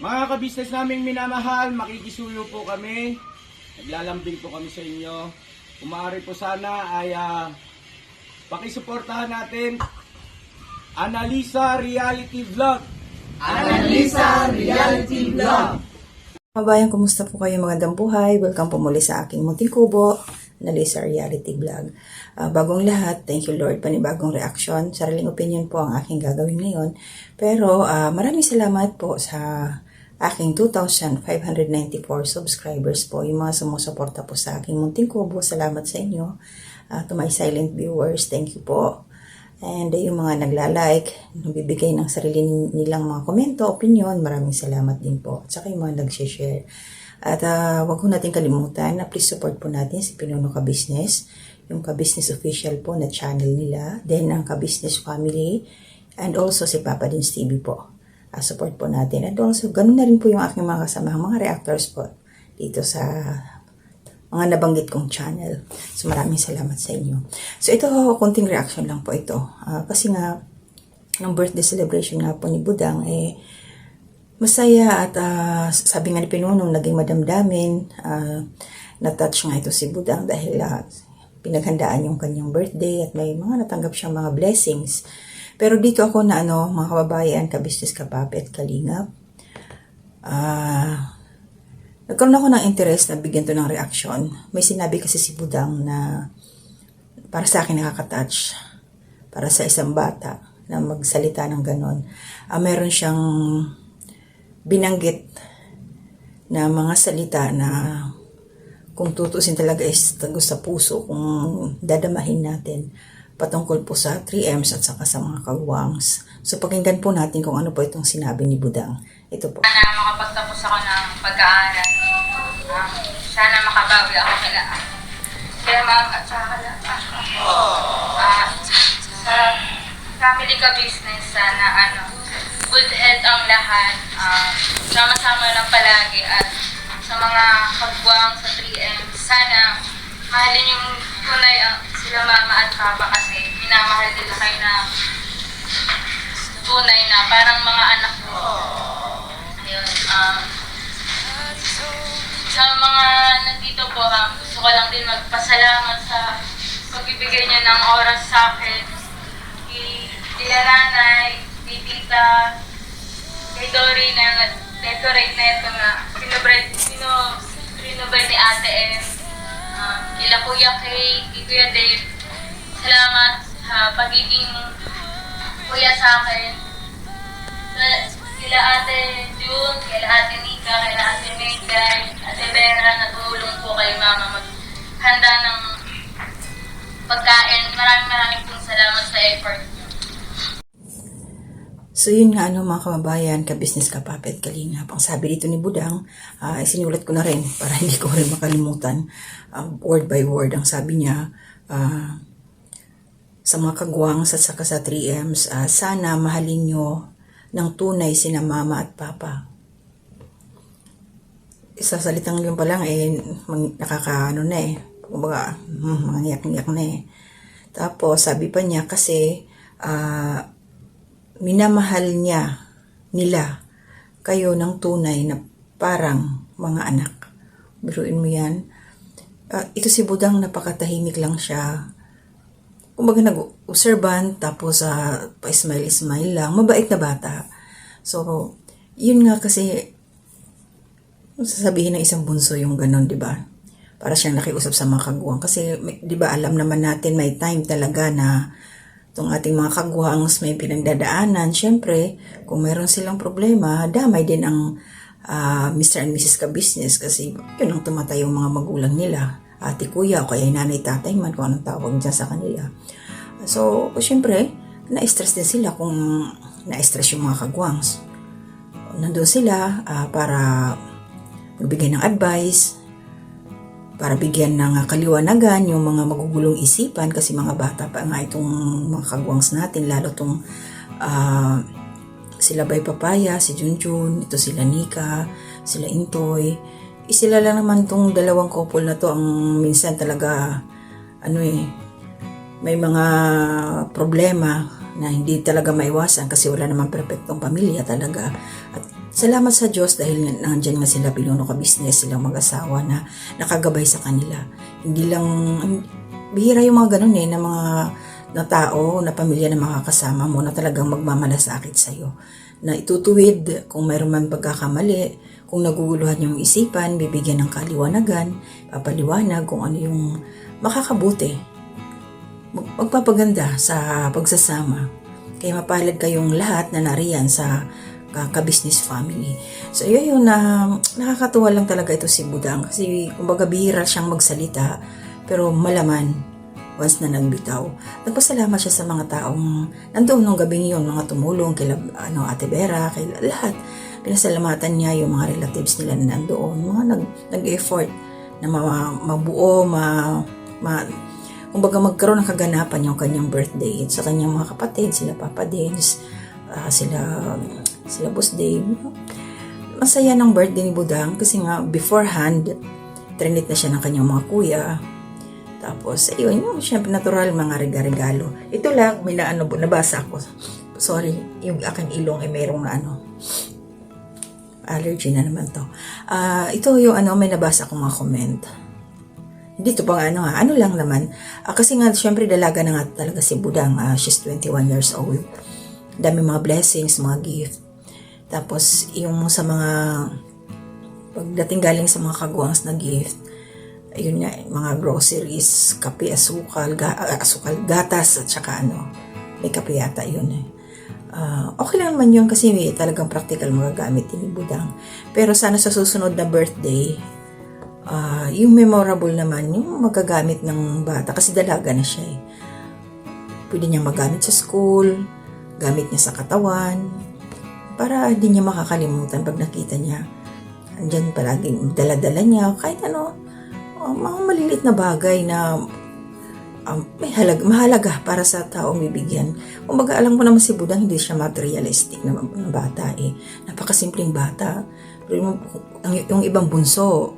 Mga kabisnes naming minamahal, makikisuyo po kami. Naglalambing po kami sa inyo. Kung maaari po sana ay pakisuportahan natin Analisa Reality Vlog. Analisa Reality Vlog. Kabayan, kumusta po kayo? Magandang buhay. Welcome po muli sa aking munting kubo, Analisa Reality Vlog. Bagong lahat, thank you Lord, panibagong reaction. Sariling opinion po ang aking gagawin ngayon. Pero maraming salamat po sa aking 2,594 subscribers po. Yung mga sumusuporta po sa aking munting kubo, salamat sa inyo. To my silent viewers, thank you po. And yung mga nagla-like, nagbibigay ng sarili nilang mga komento, opinion, maraming salamat din po. At saka yung mga nag-share. At wag ko natin kalimutan na please support po natin si Pinuno Ka-Business, yung Ka-Business official po na channel nila, then ang Ka-Business family, and also si Papa Dins TV po. Support po natin. And also, ganun na rin po yung aking mga kasamahang mga reactors po dito sa mga nabanggit kong channel. So, maraming salamat sa inyo. So, ito, konting reaction lang po ito. Kasi nga, ng birthday celebration nga po ni Budang, masaya at sabi nga ni Pinunong, naging madamdamin. Na-touch nga ito si Budang dahil pinaghandaan yung kanyang birthday at may mga natanggap siyang mga blessings. Pero dito ako na mga kababayan, ka-business, ka-papi at kalingap. Nagkaroon ako ng interest na bigyan to ng reaksyon. May sinabi kasi si Budang na para sa akin nakaka-touch. Para sa isang bata na magsalita ng ganon. Meron siyang binanggit na mga salita na kung tutusin talaga is tagus sa puso, kung dadamahin natin patungkol po sa 3Ms at saka sa mga kagwangs. So pakinggan po natin kung ano po itong sinabi ni Budang. Ito po. Sana makapagtapos ako ng pag-aaral. Sana makabawi ako kaya ma'am at saka sa family ka business, sana good health ang lahat. Sama-sama lang palagi at sa mga kagwang sa 3M, sana mahalin yung tunay sila mama at papa kasi minamahal nila kayo na tunay na parang mga anak ko. Ayun, sa mga nandito po, gusto ko lang din magpasalamat sa pagbibigay niyo ng oras sa akin. Kila nanay, kay tita, kay Dory na nag-decorate na ito na rinovate ni Ate M. Kila Kuya Kay, kay Kuya Dave, salamat sa pagiging kuya sa akin. Kila Ate June, kila Ate Nika, kila Ate Mayday, Ate Vera, natulong po kay Mama maghanda ng pagkain. Maraming pong salamat sa effort niyo. So yun nga mga kababayan, ka-business, ka-papi at kalingap. Ang sabi dito ni Budang, sinulat ko na rin para hindi ko rin makalimutan. Word by word, ang sabi niya, sa mga kagwangs at saka sa 3Ms, sana mahalin nyo ng tunay sina mama at papa. Sa salitang yun pa lang, nakakaano na kumbaga, mangiyak-ngiyak na Tapos, sabi pa niya kasi, minamahal nila kayo ng tunay na parang mga anak. Biruin mo yan. Ito si Budang, napakatahimik lang siya. Kumbaga nag-observant, tapos pa-smile-smile lang. Mabait na bata. So, yun nga kasi, sasabihin ng isang bunso yung ganon, di ba? Para siyang nakiusap sa mga kagwang. Kasi, di ba, alam naman natin may time talaga na itong ating mga kagwangs may pinagdadaanan. Siyempre, kung meron silang problema, damay din ang Mr. and Mrs. Ka-Business kasi yun ang tumatay yung mga magulang nila. Ate, kuya, o kaya nanay, tatay man, kung anong tawag dyan sa kanila. So, siyempre, na-stress din sila kung na-stress yung mga kagwangs. Nandun sila para magbigay ng advice, para bigyan ng kaliwanagan yung mga magugulong isipan kasi mga bata pa nga itong mga kagwangs natin, lalo itong sila Bay Papaya, si Junjun, ito sila Nika, sila Intoy. Sila lang naman itong dalawang couple na to ang minsan talaga may mga problema na hindi talaga maiwasan kasi wala naman perfectong pamilya talaga. At salamat sa Diyos dahil nandyan nga sila Pinuno Ka-Business, silang mag-asawa na nakagabay sa kanila. Hindi lang, bihira yung mga ganun na mga na tao, na pamilya na makakasama mo na talagang magmamalasakit sa'yo. Na itutuwid kung mayroon man pagkakamali, kung naguguluhan yung isipan, bibigyan ng kaliwanagan, papaliwanag kung ano yung makakabuti. Magpapaganda sa pagsasama. Kaya mapalad kayong lahat na nariyan sa ka-business family. So yun na nakakatuwa lang talaga ito si Budang kasi kumbaga bihira siyang magsalita pero malaman once na nagbitaw. Nagpasalamat siya sa mga taong nandoon nung gabing yun, mga tumulong kay Ate Vera, kay lahat. Pinasalamatan niya yung mga relatives nila na nandoon, mga nag-effort na mabuo, kumbaga magkaroon ng kaganapan yung kanyang birthday sa kanyang mga kapatid, sila Papa Dins, sila Boss Dave. Masaya ng birthday ni Budang kasi nga beforehand, trinit na siya ng kanyang mga kuya. Tapos, ayun, yung syempre natural mga regalo. Ito lang, may nabasa ako. Sorry, yung aking ilong ay mayroong allergy na naman to. Ito yung may nabasa akong mga comment. Hindi to pang ano lang naman. Kasi nga, syempre dalaga na nga talaga si Budang. She's 21 years old. Dami mga blessings, mga gift. Tapos, yung sa mga pagdating galing sa mga kagwangs na gift, ayun nga, mga groceries, kape, asukal, gatas, at saka may kape yata yun eh. Okay lang naman yun kasi talagang practical magagamit ni Budang. Pero sana sa susunod na birthday, yung memorable naman, yung magagamit ng bata kasi dalaga na siya eh. Pwede niya magamit sa school, gamit niya sa katawan, para hindi niya makakalimutan pag nakita niya. Andyan palaging dala-dala niya, kahit mga maliliit na bagay na mahalaga para sa taong bibigyan. Kumbaga, alam ko naman si Budang, hindi siya materialistic na bata eh. Napakasimpleng bata. Pero yung ibang bunso,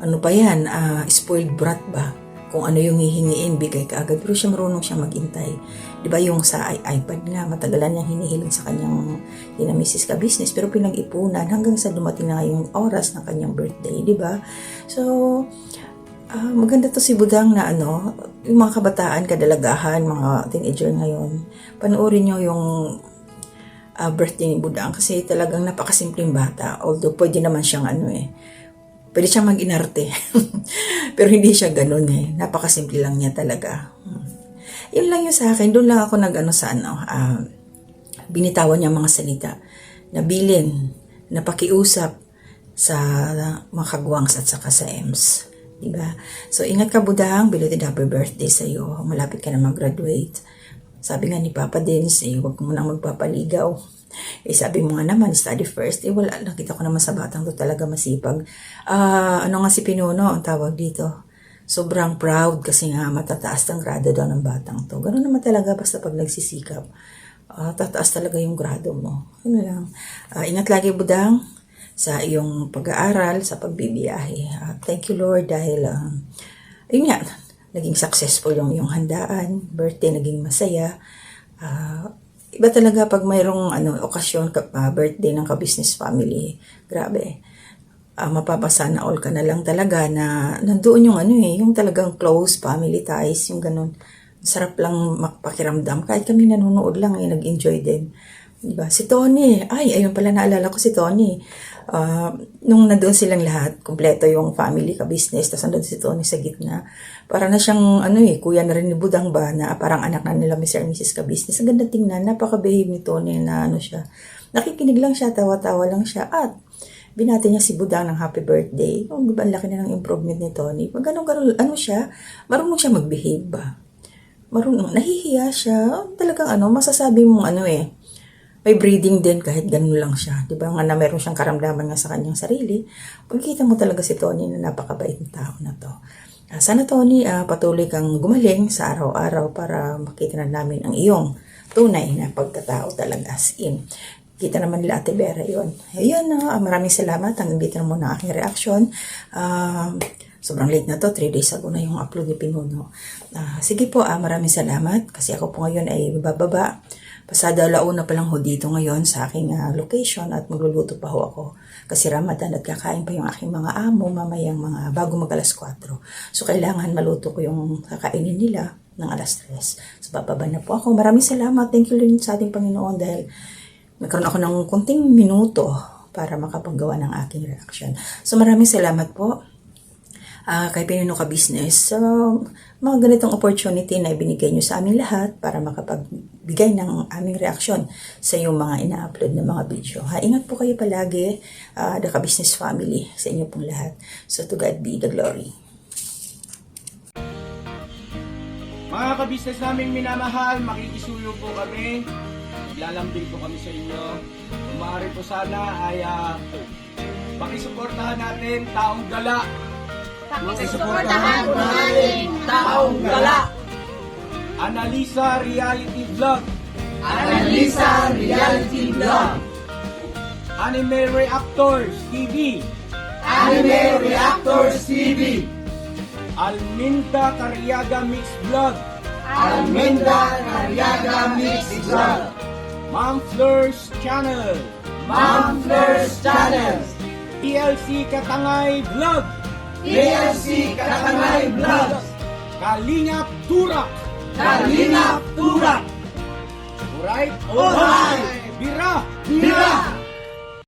pa yan, spoiled brat ba? Kung ano yung hihingiin, bigay ka agad. Pero siya marunong siya maghintay. Diba yung sa iPad nga, matagalan niyang hinihiling sa kanyang Misis Ka-Business, pero pinag-ipunan hanggang sa dumating na yung oras ng kanyang birthday, diba? So, maganda to si Budang na yung mga kabataan, kadalagahan, mga teenager ngayon, panoorin nyo yung birthday ni Budang kasi talagang napakasimpleng bata. Although pwede naman siyang pwede siyang mag-inarte. Pero hindi siya ganun eh. Napakasimple lang niya talaga. Yun lang yun sa akin. Doon lang ako binitawan niya mga salita. Nabilin, napakiusap sa mga kagwangs at saka sa EMS. Diba? So, ingat ka Budang. Belated happy birthday sa'yo. Malapit ka na mag-graduate. Sabi nga ni Papa Dins, huwag mo nang magpapaligaw. Sabi mo nga naman, study first. Wala, nakita ko naman sa batang to talaga masipag. Nga si Pinuno, ang tawag dito. Sobrang proud kasi nga matataas ang grado daw ng batang to. Ganun naman talaga basta pag nagsisikap. Tataas talaga yung grado mo. Ano lang. Ingat lagi Budang sa iyong pag-aaral, sa pagbibiyahe. Thank you Lord dahil yun nga, naging successful yung handaan, birthday naging masaya. Iba talaga pag mayroong okasyon, birthday ng ka-business family. Grabe. Mapapasana all ka na lang talaga na nandoon yung yung talagang close family ties, yung ganun. Sarap lang mapakiramdam. Kahit kami nanonood lang, nag-enjoy din. Diba? Si Tony, ayun pala naalala ko si Tony. Nung nandoon silang lahat, kompleto yung family ka-business, tapos nandoon si Tony sa gitna. Para na siyang, kuya na rin ni Budang ba, na parang anak na nila Mr. and Mrs. Ka-Business. Ang ganda tingnan, napaka-behave ni Tony na siya. Nakikinig lang siya, tawa-tawa lang siya, at binati niya si Budang ng happy birthday. Diba, ang laki na ng improvement ni Tony. Pag siya, marunong siya mag-behave ba? Marunong, nahihiya siya. Talagang masasabi mong may breeding din kahit ganun lang siya. Diba nga na meron siyang karamdaman nga sa kanyang sarili. Pagkita mo talaga si Tony na napakabait ng tao na to. Sana Tony, patuloy kang gumaling sa araw-araw para makita na namin ang iyong tunay na pagkatao talaga as in. Kita naman nila Ate Vera yun. Ayun, maraming salamat. Hanggang dito na muna ang aking reaction. Sobrang late na to. 3 days ago na yung upload ni Pinuno. Sige po, maraming salamat. Kasi ako po ngayon ay bababa Pasado alauna pa lang ho dito ngayon sa aking location at magluluto pa ho ako. Kasi Ramadan at kakain pa yung aking mga amo mamayang mga bago mag alas 4. So kailangan maluto ko yung kakainin nila ng alas 3. So bababa na po ako. Maraming salamat. Thank you rin sa ating Panginoon dahil nagkaroon ako ng kunting minuto para makapaggawa ng aking reaction. So maraming salamat po. Kay Pinuno Business. So, mga ganitong opportunity na ibinigay nyo sa aming lahat para makapagbigay ng aming reaksyon sa iyong mga ina-upload na mga video. Ingat po kayo palagi, the Business family, sa inyo pong lahat. So, to God be the glory. Mga ka-business naming minamahal, makikisuyo po kami. Naglalambing po kami sa inyo. Kung maaari po sana ay pakisuportahan natin Taong Gala. Suportahan po natin Taong Gala. Analisa Reality Vlog. Analisa Reality Vlog. Anime Reactors TV. Anime Reactors TV. Alminda Cariaga Mix Vlog. Almenda Cariaga Mix Vlog. Ma'am Fleurs Channel. Ma'am Fleurs Channel. PLC Katangay Vlog. PLC Katangay Vlog. Kalingap Turak. Kalina Turak. Alright? Alright. Bira! Bira!